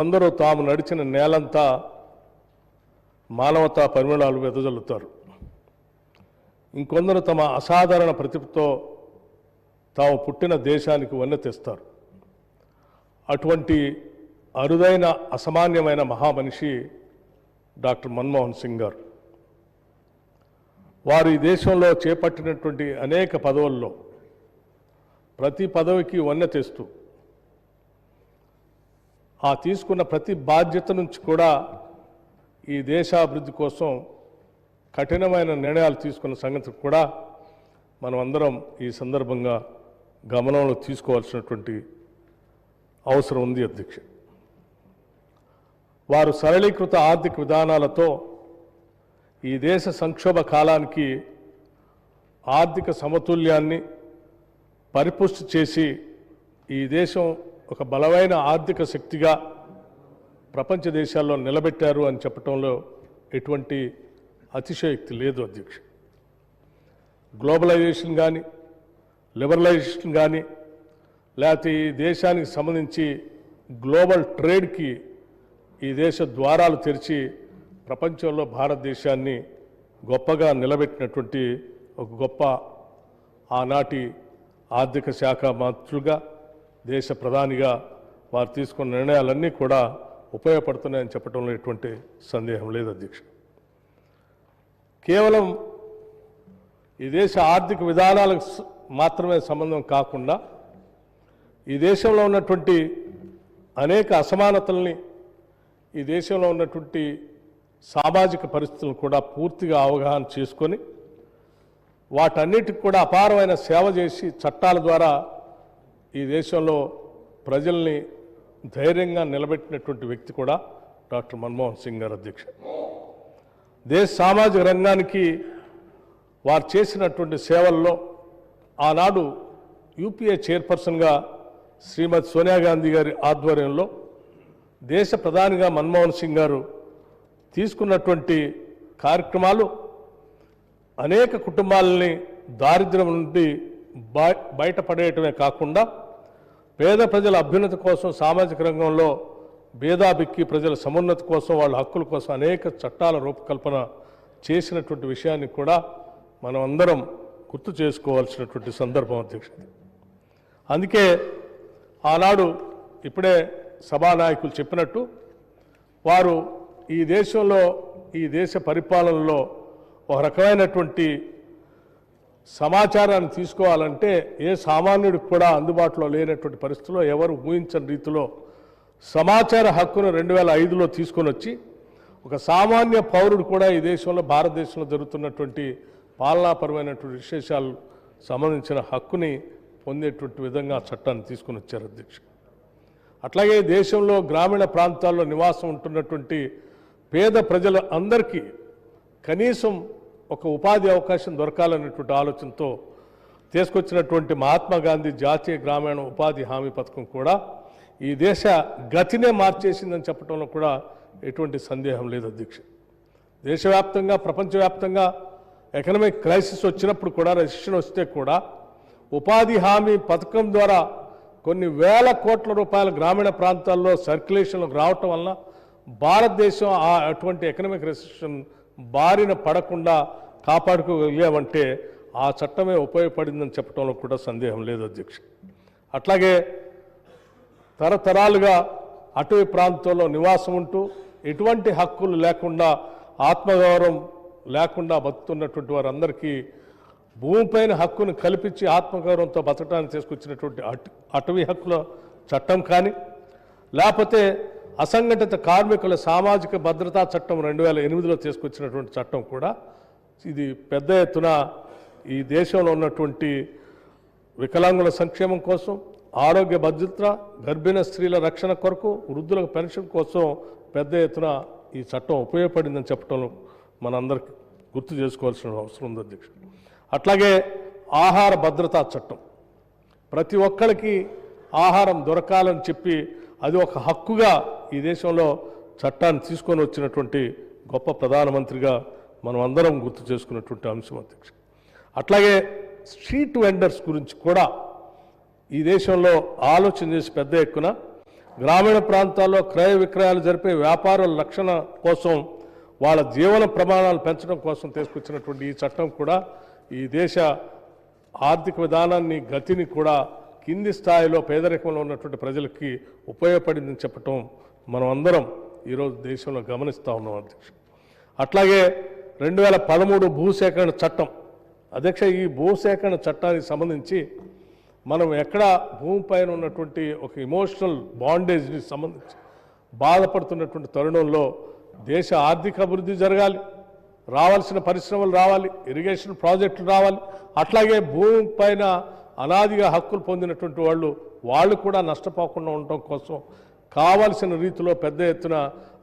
అందరూ తాము నడిచిన నేలంతా మానవతా పరిమళాలు వెదజల్లుతారు. ఇంకొందరు తమ అసాధారణ ప్రతిభతో తాము పుట్టిన దేశానికి వన్నె తెస్తారు. అటువంటి అరుదైన అసామాన్యమైన మహామనిషి డాక్టర్ మన్మోహన్ సింగ్ గారు. వారు ఈ దేశంలో చేపట్టినటువంటి అనేక పదవుల్లో ప్రతి పదవికి వన్నె తెస్తూ ఆ తీసుకున్న ప్రతి బాధ్యత నుంచి కూడా ఈ దేశాభివృద్ధి కోసం కఠినమైన నిర్ణయాలు తీసుకున్న సంగతి కూడా మనం అందరం ఈ సందర్భంగా గమనంలో తీసుకోవాల్సినటువంటి అవసరం ఉంది అధ్యక్ష. వారు సరళీకృత ఆర్థిక విధానాలతో ఈ దేశ సంక్షోభ కాలానికి ఆర్థిక సమతుల్యాన్ని పరిపుష్టి చేసి ఈ దేశం ఒక బలమైన ఆర్థిక శక్తిగా ప్రపంచ దేశాల్లో నిలబెట్టారు అని చెప్పడంలో ఎటువంటి అతిశయోక్తి లేదు అధ్యక్ష. గ్లోబలైజేషన్ కానీ లిబరలైజేషన్ కానీ లేకపోతే ఈ దేశానికి సంబంధించి గ్లోబల్ ట్రేడ్కి ఈ దేశ ద్వారాలు తెరిచి ప్రపంచంలో భారతదేశాన్ని గొప్పగా నిలబెట్టినటువంటి ఒక గొప్ప ఆనాటి ఆర్థిక శాఖ మంత్రులుగా దేశ ప్రధానిగా వారు తీసుకున్న నిర్ణయాలన్నీ కూడా ఉపయోగపడుతున్నాయని చెప్పడంలో ఎటువంటి సందేహం లేదు అధ్యక్ష. కేవలం ఈ దేశ ఆర్థిక విధానాలకు మాత్రమే సంబంధం కాకుండా ఈ దేశంలో ఉన్నటువంటి అనేక అసమానతల్ని ఈ దేశంలో ఉన్నటువంటి సామాజిక పరిస్థితులను కూడా పూర్తిగా అవగాహన చేసుకొని వాటన్నిటికి కూడా అపారమైన సేవ చేసి చట్టాల ద్వారా ఈ దేశంలో ప్రజల్ని ధైర్యంగా నిలబెట్టినటువంటి వ్యక్తి కూడా డాక్టర్ మన్మోహన్ సింగ్ గారు అధ్యక్ష. దేశ సామాజిక రంగానికి వారు చేసినటువంటి సేవల్లో ఆనాడు యూపీఏ చైర్పర్సన్గా శ్రీమతి సోనియా గాంధీ గారి ఆధ్వర్యంలో దేశ ప్రధానిగా మన్మోహన్ సింగ్ గారు తీసుకున్నటువంటి కార్యక్రమాలు అనేక కుటుంబాలని దారిద్ర్యం నుండి బయటపడేయటమే కాకుండా పేద ప్రజల అభ్యున్నతి కోసం సామాజిక రంగంలో భేదాభిక్కి ప్రజల సమున్నతి కోసం వాళ్ళ హక్కుల కోసం అనేక చట్టాల రూపకల్పన చేసినటువంటి విషయాన్ని కూడా మనం అందరం గుర్తు చేసుకోవాల్సినటువంటి సందర్భం అధ్యక్షుడు. అందుకే ఆనాడు ఇప్పుడే సభానాయకులు చెప్పినట్టు వారు ఈ దేశంలో ఈ దేశ పరిపాలనలో ఒక రకమైనటువంటి సమాచారాన్ని తీసుకోవాలంటే ఏ సామాన్యుడికి కూడా అందుబాటులో లేనటువంటి పరిస్థితుల్లో ఎవరు ఊహించని రీతిలో సమాచార హక్కును 2005లో తీసుకొని వచ్చి ఒక సామాన్య పౌరుడు కూడా ఈ దేశంలో భారతదేశంలో జరుగుతున్నటువంటి పాలనాపరమైనటువంటి విశేషాలు సంబంధించిన హక్కుని పొందేటువంటి విధంగా చట్టాన్ని తీసుకొని వచ్చారు అధ్యక్ష. అట్లాగే దేశంలో గ్రామీణ ప్రాంతాల్లో నివాసం ఉంటున్నటువంటి పేద ప్రజల అందరికీ కనీసం ఒక ఉపాధి అవకాశం దొరకాలనేటువంటి ఆలోచనతో తీసుకొచ్చినటువంటి మహాత్మా గాంధీ జాతీయ గ్రామీణ ఉపాధి హామీ పథకం కూడా ఈ దేశ గతినే మార్చేసిందని చెప్పడంలో కూడా ఎటువంటి సందేహం లేదు అధ్యక్ష. దేశవ్యాప్తంగా ప్రపంచవ్యాప్తంగా ఎకనామిక్ క్రైసిస్ వచ్చినప్పుడు కూడా రెసిషన్ వస్తే కూడా ఉపాధి హామీ పథకం ద్వారా కొన్ని వేల కోట్ల రూపాయల గ్రామీణ ప్రాంతాల్లో సర్క్యులేషన్లోకి రావటం వలన భారతదేశం అటువంటి ఎకనామిక్ రెసిషన్ బారిన పడకుండా కాపాడుకోగలిగామంటే ఆ చట్టమే ఉపయోగపడిందని చెప్పడంలో కూడా సందేహం లేదు అధ్యక్ష. అట్లాగే తరతరాలుగా అటవీ ప్రాంతంలో నివాసం ఉంటూ ఎటువంటి హక్కులు లేకుండా ఆత్మగౌరవం లేకుండా బతుకుతున్నటువంటి వారందరికీ భూమిపైన హక్కును కల్పించి ఆత్మగౌరవంతో బతకడానికి తీసుకొచ్చినటువంటి అటవీ హక్కుల చట్టం కానీ లేకపోతే అసంఘటిత కార్మికుల సామాజిక భద్రతా చట్టం 2008లో తీసుకొచ్చినటువంటి చట్టం కూడా ఇది పెద్ద ఎత్తున ఈ దేశంలో ఉన్నటువంటి వికలాంగుల సంక్షేమం కోసం, ఆరోగ్య భద్రత, గర్భిణీ స్త్రీల రక్షణ కొరకు, వృద్ధులకు పెన్షన్ కోసం పెద్ద ఎత్తున ఈ చట్టం ఉపయోగపడిందని చెప్పడంలో మనందరికీ గుర్తు చేసుకోవాల్సిన అవసరం ఉంది అధ్యక్షుడు. అట్లాగే ఆహార భద్రతా చట్టం, ప్రతి ఒక్కరికి ఆహారం దొరకాలని చెప్పి అది ఒక హక్కుగా ఈ దేశంలో చట్టాన్ని తీసుకొని వచ్చినటువంటి గొప్ప ప్రధానమంత్రిగా మనం అందరం గుర్తు చేసుకున్నటువంటి అంశం అధ్యక్ష. అట్లాగే స్ట్రీట్ వెండర్స్ గురించి కూడా ఈ దేశంలో ఆలోచన చేసి పెద్ద ఎత్తున గ్రామీణ ప్రాంతాల్లో క్రయ విక్రయాలు జరిపే వ్యాపారుల రక్షణ కోసం వాళ్ళ జీవన ప్రమాణాలు పెంచడం కోసం తీసుకొచ్చినటువంటి ఈ చట్టం కూడా ఈ దేశ ఆర్థిక విధానాన్ని గతిని కూడా కింది స్థాయిలో పేదరికంలో ఉన్నటువంటి ప్రజలకి ఉపయోగపడిందని చెప్పటం మనం అందరం ఈరోజు దేశంలో గమనిస్తూ ఉన్నాం అధ్యక్ష. అట్లాగే 2013 భూసేకరణ చట్టం అధ్యక్ష, ఈ భూసేకరణ చట్టానికి సంబంధించి మనం ఎక్కడ భూమిపైన ఉన్నటువంటి ఒక ఎమోషనల్ బాండేజ్ని సంబంధించి బాధపడుతున్నటువంటి తరుణంలో దేశ ఆర్థిక అభివృద్ధి జరగాలి, రావాల్సిన పరిశ్రమలు రావాలి, ఇరిగేషన్ ప్రాజెక్టులు రావాలి, అట్లాగే భూమి పైన అనాదిగా హక్కులు పొందినటువంటి వాళ్ళు కూడా నష్టపోకుండా ఉండటం కోసం కావాల్సిన రీతిలో పెద్ద ఎత్తున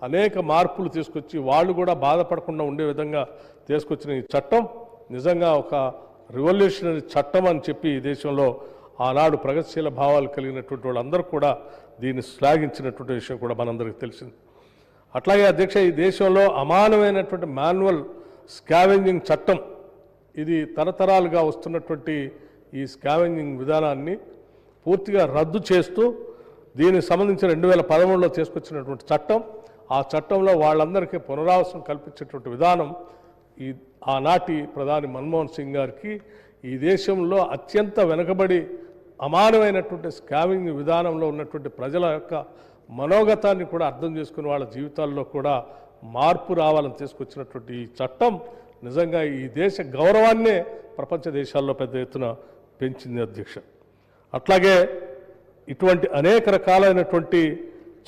అనేక మార్పులు తీసుకొచ్చి వాళ్ళు కూడా బాధపడకుండా ఉండే విధంగా తీసుకొచ్చిన ఈ చట్టం నిజంగా ఒక రివల్యూషనరీ చట్టం అని చెప్పి ఈ దేశంలో ఆనాడు ప్రగతిశీల భావాలు కలిగినటువంటి వాళ్ళందరూ కూడా దీన్ని శ్లాఘించినటువంటి విషయం కూడా మనందరికీ తెలిసింది. అట్లాగే అధ్యక్ష, ఈ దేశంలో అమానమైనటువంటి మాన్యువల్ స్కావెంజింగ్ చట్టం, ఇది తరతరాలుగా వస్తున్నటువంటి ఈ స్కావెంజింగ్ విధానాన్ని పూర్తిగా రద్దు చేస్తూ దీనికి సంబంధించి 2013లో తీసుకొచ్చినటువంటి చట్టం, ఆ చట్టంలో వాళ్ళందరికీ పునరావాసం కల్పించేటువంటి విధానం ఈ ఆనాటి ప్రధాని మన్మోహన్ సింగ్ గారికి ఈ దేశంలో అత్యంత వెనుకబడి అమానమైనటువంటి స్కావింగ్ విధానంలో ఉన్నటువంటి ప్రజల యొక్క మనోగతాన్ని కూడా అర్థం చేసుకుని వాళ్ళ జీవితాల్లో కూడా మార్పు రావాలని తీసుకొచ్చినటువంటి ఈ చట్టం నిజంగా ఈ దేశ గౌరవాన్నే ప్రపంచ దేశాల్లో పెద్ద ఎత్తున పెంచింది అధ్యక్ష. అట్లాగే ఇటువంటి అనేక రకాలైనటువంటి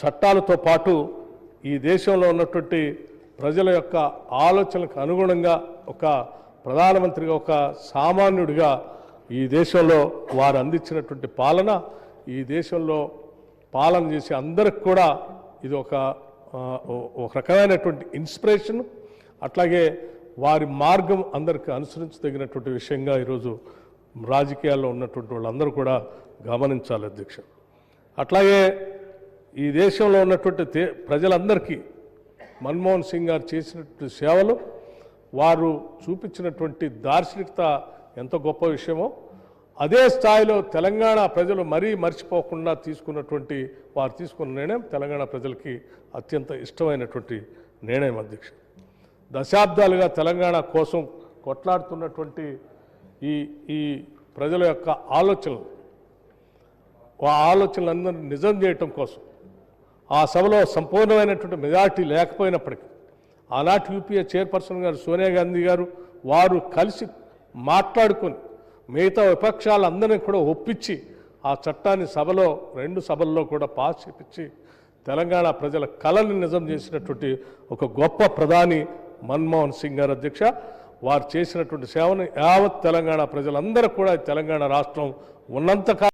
చట్టాలతో పాటు ఈ దేశంలో ఉన్నటువంటి ప్రజల యొక్క ఆలోచనలకు అనుగుణంగా ఒక ప్రధానమంత్రిగా ఒక సామాన్యుడిగా ఈ దేశంలో వారు అందించినటువంటి పాలన ఈ దేశంలో పాలన చేసే అందరికి కూడా ఇది ఒక రకమైనటువంటి ఇన్స్పిరేషన్. అట్లాగే వారి మార్గం అందరికీ అనుసరించదగినటువంటి విషయంగా ఈరోజు రాజకీయాల్లో ఉన్నటువంటి వాళ్ళందరూ కూడా గమనించాలి అధ్యక్ష. అట్లాగే ఈ దేశంలో ఉన్నటువంటి ప్రజలందరికీ మన్మోహన్ సింగ్ గారు చేసినటువంటి సేవలు, వారు చూపించినటువంటి దార్శనికత ఎంత గొప్ప విషయమో అదే స్థాయిలో తెలంగాణ ప్రజలు మరీ మర్చిపోకుండా వారు తీసుకున్న నిర్ణయం తెలంగాణ ప్రజలకి అత్యంత ఇష్టమైనటువంటి నిర్ణయం అధ్యక్ష. దశాబ్దాలుగా తెలంగాణ కోసం కొట్లాడుతున్నటువంటి ఈ ప్రజల యొక్క ఆలోచనలందరినీ నిజం చేయటం కోసం ఆ సభలో సంపూర్ణమైనటువంటి మెజార్టీ లేకపోయినప్పటికీ ఆనాటి యూపీఏ చైర్పర్సన్ గారు సోనియా గాంధీ గారు వారు కలిసి మాట్లాడుకొని మిగతా విపక్షాలందరినీ కూడా ఒప్పించి ఆ చట్టాన్ని రెండు సభల్లో కూడా పాస్ చేపించి తెలంగాణ ప్రజల కళని నిజం చేసినటువంటి ఒక గొప్ప ప్రధాని మన్మోహన్ సింగ్ గారు అధ్యక్ష. వారు చేసినటువంటి సేవను యావత్ తెలంగాణ ప్రజలందరూ కూడా తెలంగాణ రాష్ట్రం ఉన్నంతకాలం